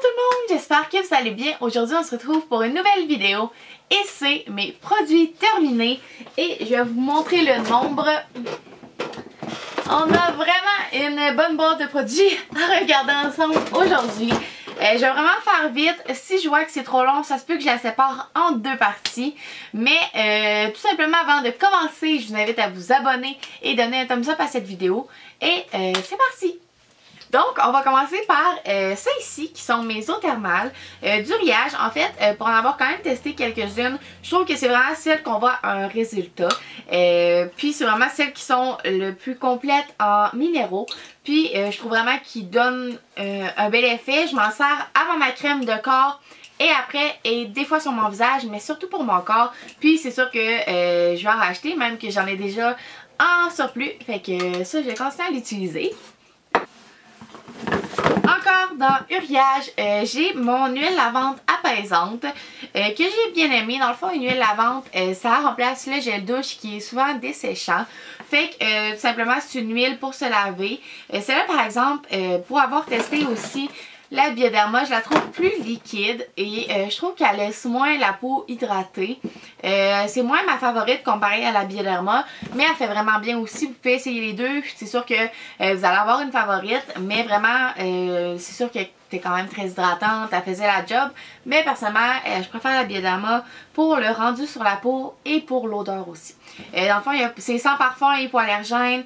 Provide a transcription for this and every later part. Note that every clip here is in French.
tout le monde, j'espère que vous allez bien. Aujourd'hui on se retrouve pour une nouvelle vidéo et c'est mes produits terminés et je vais vous montrer le nombre. On a vraiment une bonne boîte de produits à regarder ensemble aujourd'hui. Je vais vraiment faire vite. Si je vois que c'est trop long, ça se peut que je la sépare en deux parties. Mais tout simplement avant de commencer, je vous invite à vous abonner et donner un thumbs up à cette vidéo. Et c'est parti! Donc, on va commencer par ça ici, qui sont mes eaux thermales d'Uriage. En fait, pour en avoir quand même testé quelques-unes, je trouve que c'est vraiment celles qu'on voit un résultat. Puis, c'est vraiment celles qui sont le plus complètes en minéraux. Puis, je trouve vraiment qu'ils donnent un bel effet. Je m'en sers avant ma crème de corps et après, et des fois sur mon visage, mais surtout pour mon corps. Puis, c'est sûr que je vais en racheter, même que j'en ai déjà en surplus. Fait que ça, je vais continuer à l'utiliser. Encore dans Uriage, j'ai mon huile lavande apaisante que j'ai bien aimée. Dans le fond, une huile lavande, ça remplace le gel douche qui est souvent desséchant. Fait que tout simplement, c'est une huile pour se laver. Celle-là, par exemple, pour avoir testé aussi la Bioderma, je la trouve plus liquide et je trouve qu'elle laisse moins la peau hydratée. C'est moins ma favorite comparée à la Bioderma, mais elle fait vraiment bien aussi. Vous pouvez essayer les deux, c'est sûr que vous allez avoir une favorite, mais vraiment, c'est sûr que c'est quand même très hydratante, elle faisait la job. Mais personnellement, je préfère la Bioderma pour le rendu sur la peau et pour l'odeur aussi. Dans le fond, c'est sans parfum, hypoallergène,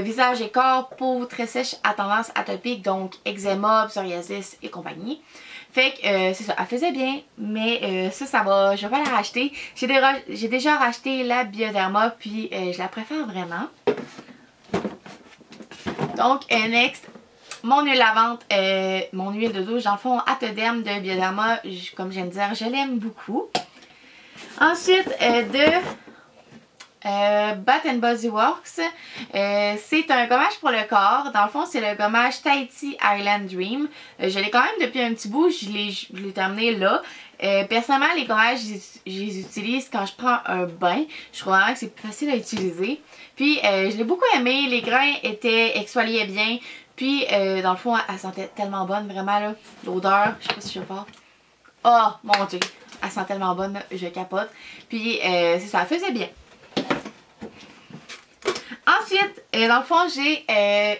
visage et corps, peau très sèche à tendance atopique, donc eczéma, psoriasis et compagnie. Fait que c'est ça, elle faisait bien, mais ça va, je vais pas la racheter. J'ai déjà racheté la Bioderma, puis je la préfère vraiment. Donc, next. Mon huile lavante, mon huile de douche, dans le fond, Atoderm de Bioderma, comme je viens de dire, je l'aime beaucoup. Ensuite, Bath & Body Works, c'est un gommage pour le corps. Dans le fond, c'est le gommage Tahiti Island Dream. Je l'ai quand même depuis un petit bout, je l'ai terminé là. Personnellement, les gommages, je les utilise quand je prends un bain. Je trouve vraiment que c'est plus facile à utiliser. Puis, je l'ai beaucoup aimé. Les grains exfoliaient bien. Puis, dans le fond, elle sentait tellement bonne, vraiment là. L'odeur, je sais pas si je parle. Oh, mon Dieu, elle sent tellement bonne, là, je capote. Puis, c'est ça, elle faisait bien. Ensuite, dans le fond, j'ai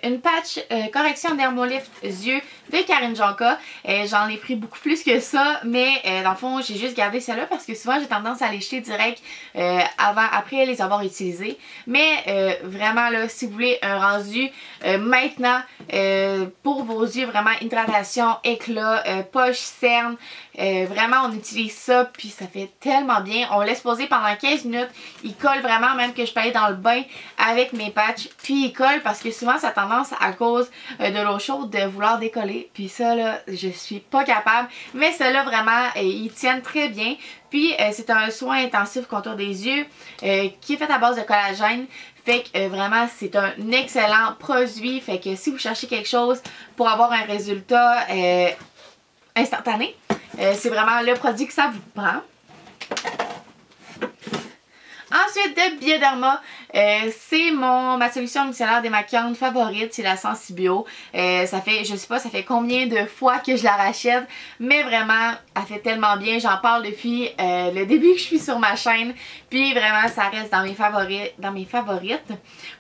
une patch correction dermolift yeux de Karine Jonka. J'en ai pris beaucoup plus que ça, mais dans le fond, j'ai juste gardé celle-là parce que souvent, j'ai tendance à les jeter direct après les avoir utilisés. Mais vraiment, là, si vous voulez un rendu maintenant pour vos yeux, vraiment hydratation, éclat, poche, cerne, vraiment, on utilise ça, puis ça fait tellement bien. On laisse poser pendant 15 minutes. Il colle vraiment, même que je peux aller dans le bain avec mes patchs. Puis il colle parce que souvent, ça a tendance à cause de l'eau chaude de vouloir décoller. Puis ça, là, je suis pas capable. Mais ceux-là, vraiment, ils tiennent très bien. Puis c'est un soin intensif contour des yeux qui est fait à base de collagène. Fait que vraiment, c'est un excellent produit. Fait que si vous cherchez quelque chose pour avoir un résultat instantané, c'est vraiment le produit que ça vous prend. Ensuite, de Bioderma, c'est ma solution micellaire démaquillante favorite, c'est la Sensibio. Ça fait, je sais pas, ça fait combien de fois que je la rachète, mais vraiment, elle fait tellement bien. J'en parle depuis le début que je suis sur ma chaîne, puis vraiment, ça reste dans mes favorites.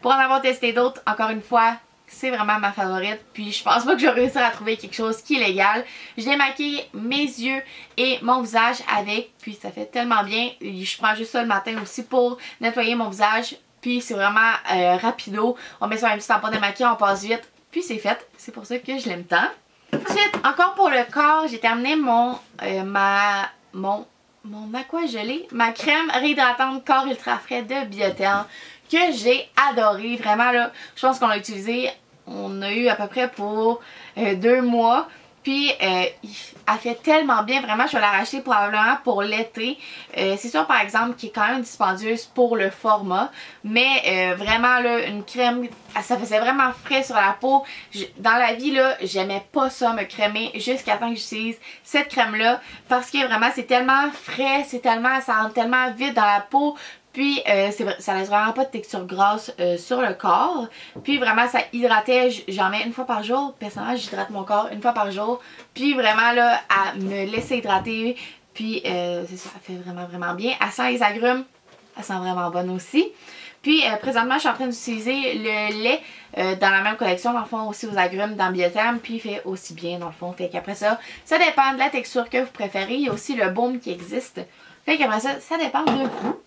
Pour en avoir testé d'autres, encore une fois, c'est vraiment ma favorite, puis je pense pas que je vais réussir à trouver quelque chose qui est légal. Je démaquille mes yeux et mon visage avec, puis ça fait tellement bien. Je prends juste ça le matin aussi pour nettoyer mon visage, puis c'est vraiment rapido. On met sur un petit tampon démaquillant, on passe vite, puis c'est fait. C'est pour ça que je l'aime tant. Ensuite, encore pour le corps, j'ai terminé mon aqua gelé, ma crème réhydratante corps ultra frais de Bioterm que j'ai adoré. Vraiment là, je pense qu'on l'a utilisé, on a eu à peu près pour 2 mois. Puis elle fait tellement bien, vraiment je vais la racheter probablement pour l'été. C'est sûr par exemple qui est quand même dispendieuse pour le format. Mais vraiment là, une crème, ça faisait vraiment frais sur la peau. Dans la vie là, j'aimais pas ça me crémer jusqu'à temps que j'utilise cette crème là. Parce que vraiment c'est tellement frais, ça rentre tellement vite dans la peau. Puis ça laisse vraiment pas de texture grasse sur le corps. Puis vraiment ça hydratait, j'en mets une fois par jour. Personnellement j'hydrate mon corps une fois par jour. Puis vraiment là à me laisser hydrater. Puis c'est ça, ça fait vraiment bien. Elle sent les agrumes, elle sent vraiment bonne aussi. Puis présentement je suis en train d'utiliser le lait dans la même collection dans le fond aussi aux agrumes dans Biotherm. Puis il fait aussi bien dans le fond. Fait qu'après ça dépend de la texture que vous préférez. Il y a aussi le baume qui existe. Fait qu'après ça dépend de vous.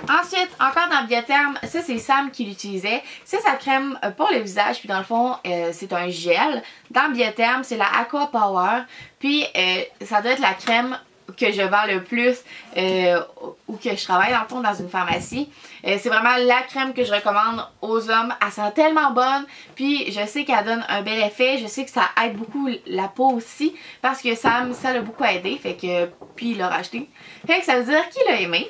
Ensuite, encore dans Biotherm, ça c'est Sam qui l'utilisait. C'est sa crème pour le visage, puis dans le fond, c'est un gel. Dans Biotherm, c'est la Aqua Power. Puis ça doit être la crème que je vends le plus ou que je travaille dans le fond dans une pharmacie. C'est vraiment la crème que je recommande aux hommes. Elle sent tellement bonne, puis je sais qu'elle donne un bel effet. Je sais que ça aide beaucoup la peau aussi parce que Sam, ça l'a beaucoup aidé. Fait que, puis il l'a racheté. Fait que ça veut dire qu'il l'a aimé.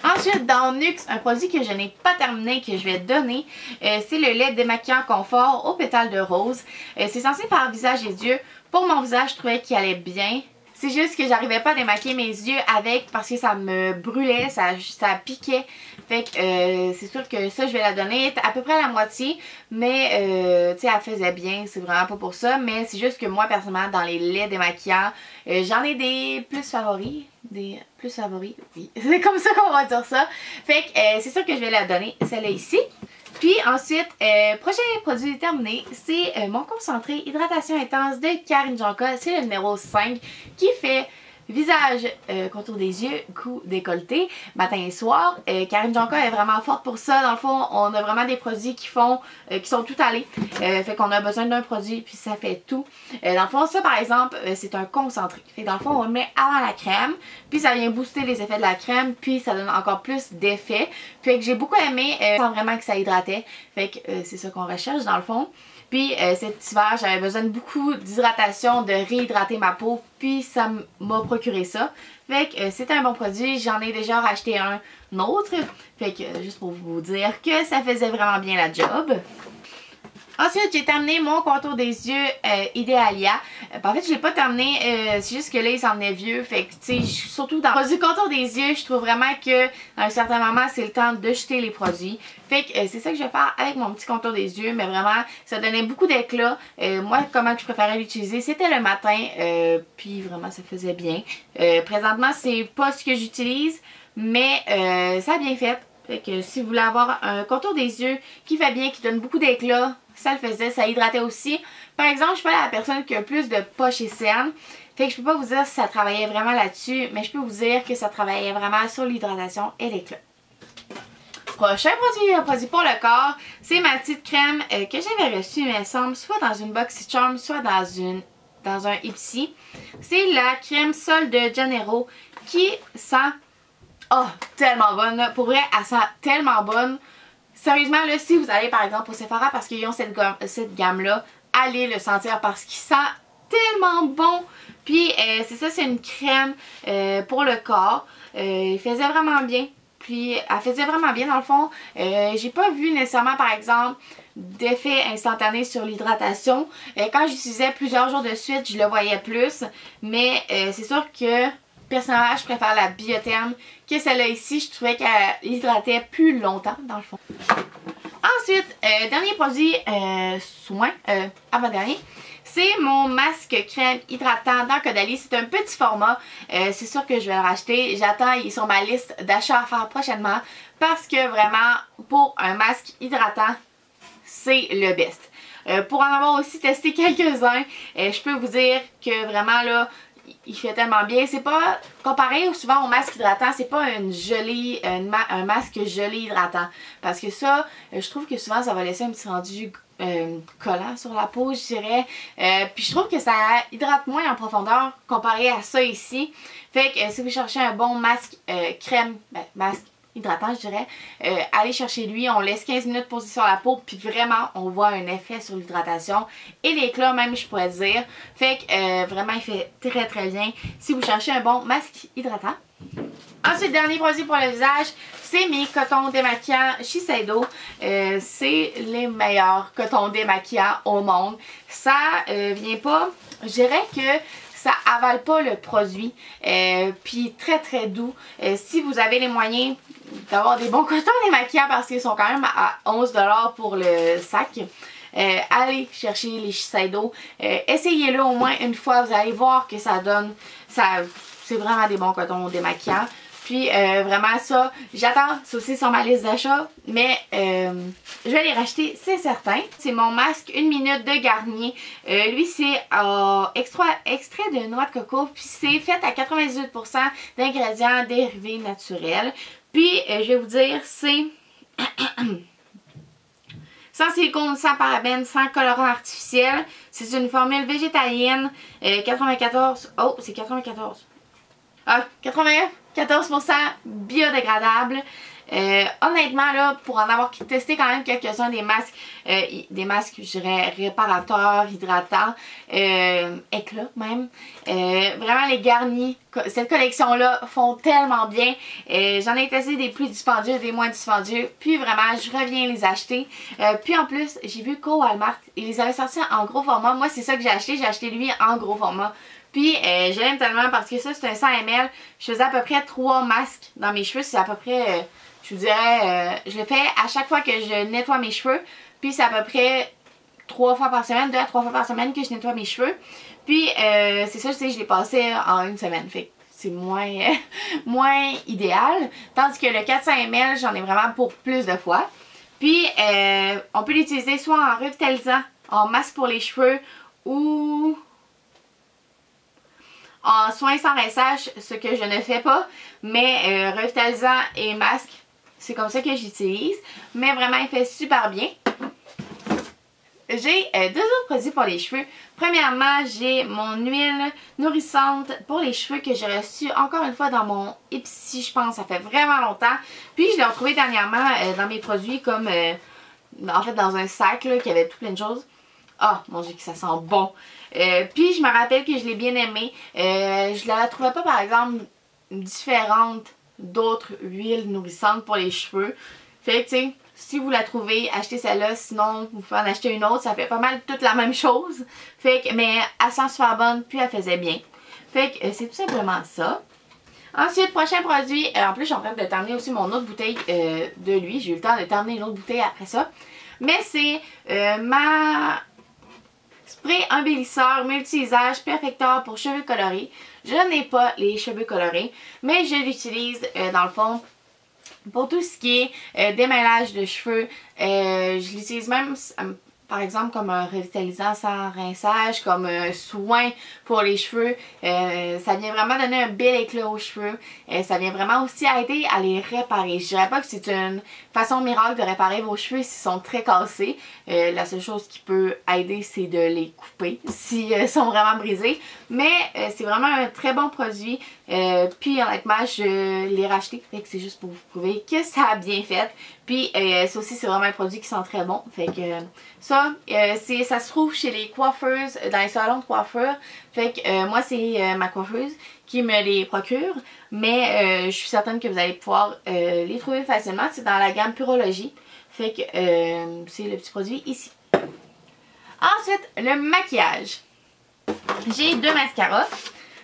Ensuite, dans Nux, un produit que je n'ai pas terminé, que je vais donner, c'est le lait démaquillant confort aux pétales de rose. C'est censé faire visage et yeux. Pour mon visage, je trouvais qu'il allait bien. C'est juste que j'arrivais pas à démaquiller mes yeux avec parce que ça me brûlait, ça piquait. Fait que c'est sûr que ça, je vais la donner à peu près à la moitié. Mais, tu sais, elle faisait bien, c'est vraiment pas pour ça. Mais c'est juste que moi, personnellement, dans les laits démaquillants, j'en ai des plus favoris. Des plus favoris, oui. C'est comme ça qu'on va dire ça. Fait que c'est sûr que je vais la donner, celle-là ici. Puis ensuite, prochain produit terminé, c'est mon concentré hydratation intense de Karine Jonka. C'est le numéro 5 qui fait visage, contour des yeux, cou, décolleté, matin et soir. Karine Jonka est vraiment forte pour ça. Dans le fond, on a vraiment des produits qui sont tout allés. Fait qu'on a besoin d'un produit puis ça fait tout. Dans le fond, ça par exemple, c'est un concentré. Fait que dans le fond, on le met avant la crème. Puis ça vient booster les effets de la crème. Puis ça donne encore plus d'effets. Fait que j'ai beaucoup aimé. Sans vraiment que ça hydratait. Fait que c'est ça qu'on recherche dans le fond. Puis cet hiver, j'avais besoin de beaucoup d'hydratation, de réhydrater ma peau. Puis ça m'a procuré ça. Fait que c'est un bon produit. J'en ai déjà racheté un autre. Fait que juste pour vous dire que ça faisait vraiment bien la job. Ensuite, j'ai terminé mon contour des yeux Idealia. En fait, je l'ai pas terminé, c'est juste que là, il s'en venait vieux. Fait que, tu sais, surtout dans le produit contour des yeux, je trouve vraiment que, dans un certain moment, c'est le temps de jeter les produits. Fait que c'est ça que je vais faire avec mon petit contour des yeux. Mais vraiment, ça donnait beaucoup d'éclat. Moi, comment je préférais l'utiliser, c'était le matin. Puis vraiment, ça faisait bien. Présentement, c'est pas ce que j'utilise, mais ça a bien fait. Fait que si vous voulez avoir un contour des yeux qui fait bien, qui donne beaucoup d'éclat, ça le faisait, ça hydratait aussi. Par exemple, je suis pas la personne qui a plus de poches et cernes. Fait que je peux pas vous dire si ça travaillait vraiment là-dessus, mais je peux vous dire que ça travaillait vraiment sur l'hydratation et l'éclat. Prochain produit, un produit pour le corps, c'est ma petite crème que j'avais reçue, il me semble, soit dans une BoxyCharm, soit dans un Ipsy. C'est la crème sol de Janeiro qui sent tellement bonne. Pour vrai, elle sent tellement bonne. Sérieusement, là, si vous allez par exemple au Sephora parce qu'ils ont cette gamme-là, allez le sentir parce qu'il sent tellement bon. Puis c'est ça, c'est une crème pour le corps. Il faisait vraiment bien. Puis elle faisait vraiment bien dans le fond. J'ai pas vu nécessairement par exemple d'effet instantané sur l'hydratation. Quand j'utilisais plusieurs jours de suite, je le voyais plus. Mais c'est sûr que personnellement, je préfère la Biotherm que celle-là ici. Je trouvais qu'elle hydratait plus longtemps dans le fond. Ensuite, dernier produit soin, avant-dernier, c'est mon masque crème hydratant dans Caudalie. C'est un petit format. C'est sûr que je vais le racheter. J'attends, il est sur ma liste d'achats à faire prochainement parce que vraiment, pour un masque hydratant, c'est le best. Pour en avoir aussi testé quelques-uns, je peux vous dire que vraiment là, il fait tellement bien. C'est pas comparé souvent au masque hydratant, c'est pas un masque gelé hydratant. Parce que ça, je trouve que souvent ça va laisser un petit rendu collant sur la peau, je dirais. Puis je trouve que ça hydrate moins en profondeur comparé à ça ici. Fait que si vous cherchez un bon masque crème, masque hydratant je dirais, allez chercher lui, on laisse 15 minutes poser sur la peau puis vraiment on voit un effet sur l'hydratation et l'éclat même je pourrais dire. Fait que vraiment il fait très très bien si vous cherchez un bon masque hydratant. Ensuite, dernier produit pour le visage, c'est mes cotons démaquillants Shiseido. C'est les meilleurs cotons démaquillants au monde. Ça vient pas, je dirais que ça avale pas le produit. Puis très très doux. Si vous avez les moyens d'avoir des bons cotons démaquillants parce qu'ils sont quand même à 11 $ pour le sac, allez chercher les Shiseido. Essayez-le au moins une fois, vous allez voir que ça donne, c'est vraiment des bons cotons démaquillants. Puis vraiment ça, j'attends, c'est aussi sur ma liste d'achat, mais je vais les racheter, c'est certain. C'est mon masque 1 minute de Garnier. Lui c'est extrait de noix de coco, puis c'est fait à 98% d'ingrédients dérivés naturels. Puis je vais vous dire, c'est sans silicone, sans parabènes, sans colorant artificiel. C'est une formule végétalienne, 94, oh c'est 94. Ah, 94% biodégradable. Honnêtement, là, pour en avoir testé quand même quelques-uns des masques, je dirais, réparateurs, hydratants, éclats même. Vraiment, les Garnier, cette collection-là, font tellement bien. J'en ai testé des plus dispendieux, des moins dispendieux. Puis vraiment, je reviens les acheter. Puis en plus, j'ai vu qu'au Walmart, ils les avaient sortis en gros format. Moi, c'est ça que j'ai acheté. J'ai acheté lui en gros format. Puis je l'aime tellement parce que ça c'est un 100 ml. Je faisais à peu près 3 masques dans mes cheveux. C'est à peu près, je vous dirais, je le fais à chaque fois que je nettoie mes cheveux. Puis c'est à peu près 3 fois par semaine, 2 à 3 fois par semaine que je nettoie mes cheveux. Puis c'est ça, je l'ai passé en une semaine. Fait que c'est moins idéal. Tandis que le 400 ml, j'en ai vraiment pour plus de fois. Puis on peut l'utiliser soit en revitalisant, en masque pour les cheveux ou en soins sans rinçage, ce que je ne fais pas, mais revitalisant et masque, c'est comme ça que j'utilise. Mais vraiment, il fait super bien. J'ai deux autres produits pour les cheveux. Premièrement, j'ai mon huile nourrissante pour les cheveux que j'ai reçue encore une fois dans mon Ipsy, je pense, ça fait vraiment longtemps. Puis je l'ai retrouvé dernièrement dans mes produits comme, en fait dans un sac là, qui avait tout plein de choses. Ah, mon Dieu que ça sent bon. Puis je me rappelle que je l'ai bien aimé. Je la trouvais pas par exemple différente d'autres huiles nourrissantes pour les cheveux. Fait que tu sais, si vous la trouvez, achetez celle-là. Sinon, vous pouvez en acheter une autre. Ça fait pas mal toute la même chose. Fait que, mais elle sent super bonne, puis elle faisait bien. Fait que c'est tout simplement ça. Ensuite, prochain produit. En plus, je suis en train de terminer aussi mon autre bouteille de lui. J'ai eu le temps de terminer une autre bouteille après ça. Mais c'est ma spray embellisseur multi-usage perfecteur pour cheveux colorés. Je n'ai pas les cheveux colorés, mais je l'utilise dans le fond pour tout ce qui est démêlage de cheveux. Je l'utilise même par exemple comme un revitalisant sans rinçage, comme un soin pour les cheveux. Ça vient vraiment donner un bel éclat aux cheveux. Ça vient vraiment aussi aider à les réparer. Je dirais pas que c'est une façon miracle de réparer vos cheveux s'ils sont très cassés. La seule chose qui peut aider, c'est de les couper s'ils sont vraiment brisés. Mais c'est vraiment un très bon produit. Puis honnêtement, je l'ai racheté. Fait que c'est juste pour vous prouver que ça a bien fait. Puis ça aussi, c'est vraiment un produit qui sent très bon. Fait que ça se trouve chez les coiffeuses, dans les salons de coiffure. Fait que moi, c'est ma coiffeuse qui me les procure. Mais je suis certaine que vous allez pouvoir les trouver facilement. C'est dans la gamme Purologie. Fait que c'est le petit produit ici. Ensuite, le maquillage. J'ai deux mascaras.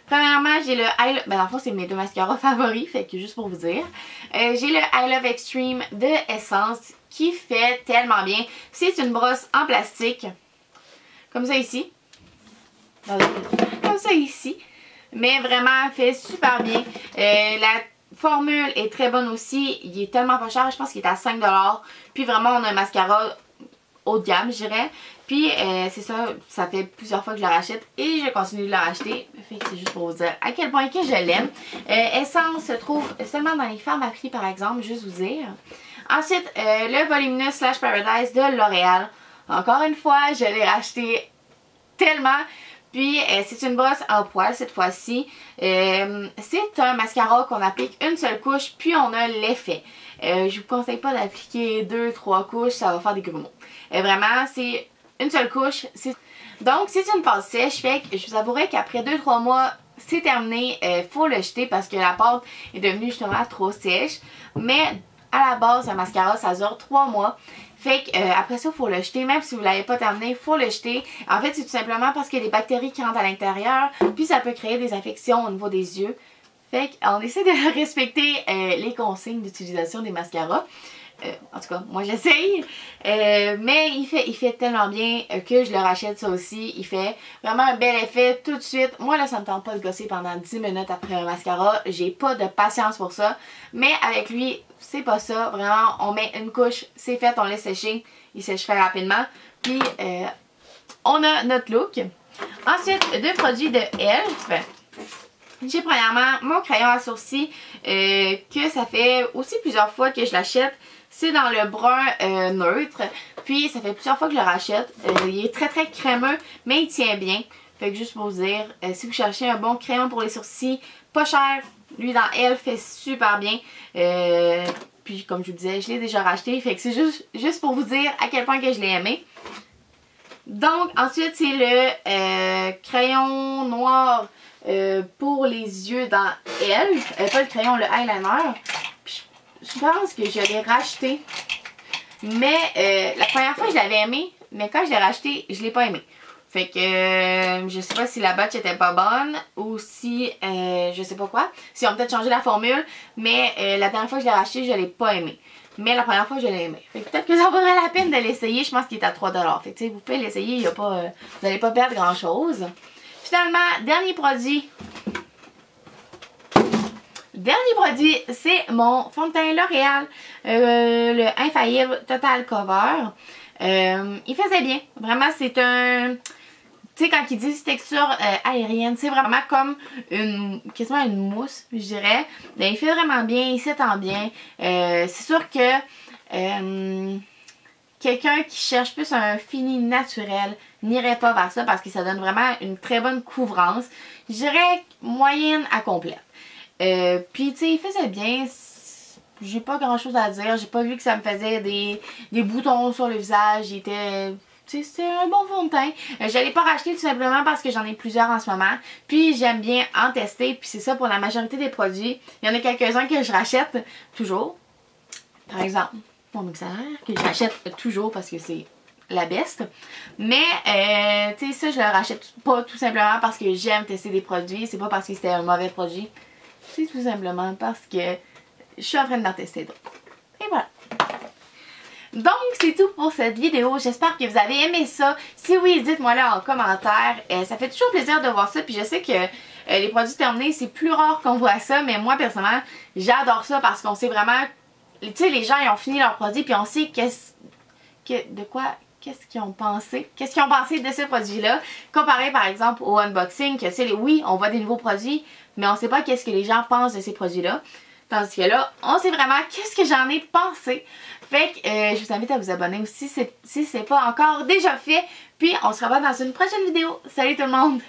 Premièrement, j'ai le ben dans le fond, c'est mes deux mascaras favoris, fait que juste pour vous dire. J'ai le I Love Extreme de Essence qui fait tellement bien. C'est une brosse en plastique, comme ça ici. Comme ça ici. Mais vraiment, elle fait super bien. La formule est très bonne aussi. Il est tellement pas cher, je pense qu'il est à 5 $. Puis vraiment, on a un mascara haut de gamme, je dirais. Puis c'est ça, ça fait plusieurs fois que je la rachète et je continue de la racheter. Fait que c'est juste pour vous dire à quel point que je l'aime. Essence se trouve seulement dans les pharmacies par exemple, juste vous dire. Ensuite, le Voluminous Slash Paradise de L'Oréal. Encore une fois, je l'ai racheté tellement. Puis c'est une brosse en poil cette fois-ci. C'est un mascara qu'on applique une seule couche puis on a l'effet. Je vous conseille pas d'appliquer 2-3 couches, ça va faire des grumeaux. Vraiment, c'est une seule couche. Donc c'est une pâte sèche, fait que je vous avouerai qu'après 2-3 mois, c'est terminé. Faut le jeter parce que la pâte est devenue justement trop sèche. Mais à la base, un mascara, ça dure 3 mois. Fait que après ça, il faut le jeter. Même si vous ne l'avez pas terminé, il faut le jeter. En fait, c'est tout simplement parce qu'il y a des bactéries qui rentrent à l'intérieur. Puis ça peut créer des infections au niveau des yeux. Fait qu'on essaie de respecter les consignes d'utilisation des mascaras. En tout cas, moi j'essaye. Mais il fait tellement bien que je le rachète ça aussi. Il fait vraiment un bel effet tout de suite. Moi là, ça me tente pas de gosser pendant 10 minutes après un mascara. J'ai pas de patience pour ça. Mais avec lui, c'est pas ça. Vraiment, on met une couche, c'est fait, on laisse sécher. Il sèche très rapidement. Puis on a notre look. Ensuite, deux produits de Elf. J'ai premièrement mon crayon à sourcils que ça fait aussi plusieurs fois que je l'achète. C'est dans le brun neutre. Puis ça fait plusieurs fois que je le rachète. Il est très très crémeux, mais il tient bien. Fait que juste pour vous dire, si vous cherchez un bon crayon pour les sourcils, pas cher, lui dans Elf fait super bien. Puis comme je vous disais, je l'ai déjà racheté. Fait que c'est juste pour vous dire à quel point que je l'ai aimé. Donc ensuite c'est le crayon noir pour les yeux dans Elf. Pas le crayon, le eyeliner. Je pense que je l'ai racheté. Mais la première fois je l'avais aimé. Mais quand je l'ai racheté, je l'ai pas aimé. Fait que je sais pas si la batch était pas bonne. Ou si je sais pas quoi. Si on peut peut-être changé la formule. Mais la dernière fois que je l'ai racheté, je l'ai pas aimé. Mais la première fois je l'ai aimé. Fait que peut-être que ça vaudrait la peine de l'essayer. Je pense qu'il est à 3$. Fait que vous pouvez l'essayer. Vous n'allez pas perdre grand chose. Finalement, dernier produit. Dernier produit, c'est mon fond de teint L'Oréal, le Infaillible Total Cover. Il faisait bien. Vraiment, c'est un... Tu sais, quand ils disent texture aérienne, c'est vraiment comme quasiment une mousse, je dirais. Mais il fait vraiment bien, il s'étend bien. C'est sûr que quelqu'un qui cherche plus un fini naturel n'irait pas vers ça parce que ça donne vraiment une très bonne couvrance. Je dirais moyenne à complète. Puis tu sais, il faisait bien. J'ai pas grand chose à dire. J'ai pas vu que ça me faisait des boutons sur le visage. C'était un bon fond de teint. Je l'ai pas racheté tout simplement parce que j'en ai plusieurs en ce moment. Puis j'aime bien en tester. Puis c'est ça pour la majorité des produits. Il y en a quelques-uns que je rachète toujours. Par exemple, mon mixeur que je rachète toujours parce que c'est la best. Mais tu sais, ça je le rachète pas tout simplement parce que j'aime tester des produits. C'est pas parce que c'était un mauvais produit. C'est tout simplement parce que je suis en train d'en tester d'autres. Et voilà. Donc c'est tout pour cette vidéo. J'espère que vous avez aimé ça. Si oui, dites-moi là en commentaire. Ça fait toujours plaisir de voir ça. Puis je sais que les produits terminés, c'est plus rare qu'on voit ça. Mais moi personnellement, j'adore ça parce qu'on sait vraiment... Tu sais, les gens ils ont fini leurs produits puis on sait qu'est-ce qu'ils ont pensé. Qu'est-ce qu'ils ont pensé de ce produit-là. Comparé par exemple au unboxing, que c'est oui, on voit des nouveaux produits, mais on sait pas qu'est-ce que les gens pensent de ces produits-là. Tandis que là, on sait vraiment qu'est-ce que j'en ai pensé. Fait que je vous invite à vous abonner aussi si c'est pas encore déjà fait. Puis on se revoit dans une prochaine vidéo. Salut tout le monde!